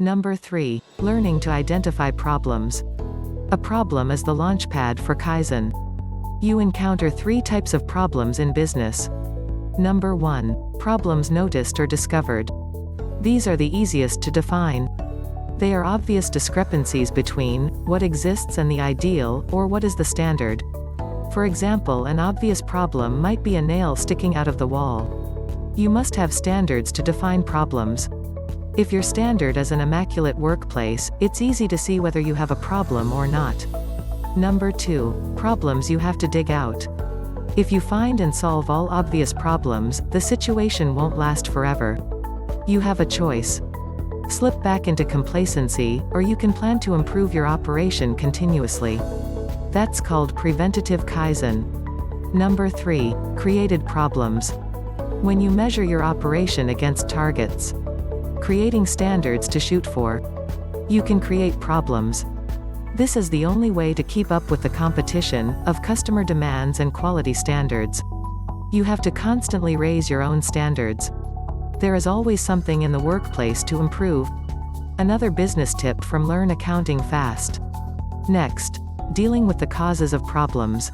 Number 3. Learning to identify problems. A problem is the launchpad for Kaizen. You encounter 3 types of problems in business. Number 1. Problems noticed or discovered. These are the easiest to define. They are obvious discrepancies between what exists and the ideal, or what is the standard. For example, an obvious problem might be a nail sticking out of the wall. You must have standards to define problems. If your standard is an immaculate workplace, it's easy to see whether you have a problem or not. Number 2. Problems you have to dig out. If you find and solve all obvious problems, the situation won't last forever. You have a choice. Slip back into complacency, or you can plan to improve your operation continuously. That's called Preventative Kaizen. Number 3. Created problems. When you measure your operation against targets, creating standards to shoot for, you can create problems. This is the only way to keep up with the competition of customer demands and quality standards. You have to constantly raise your own standards. There is always something in the workplace to improve. Another business tip from Learn Accounting Fast. Next, dealing with the causes of problems.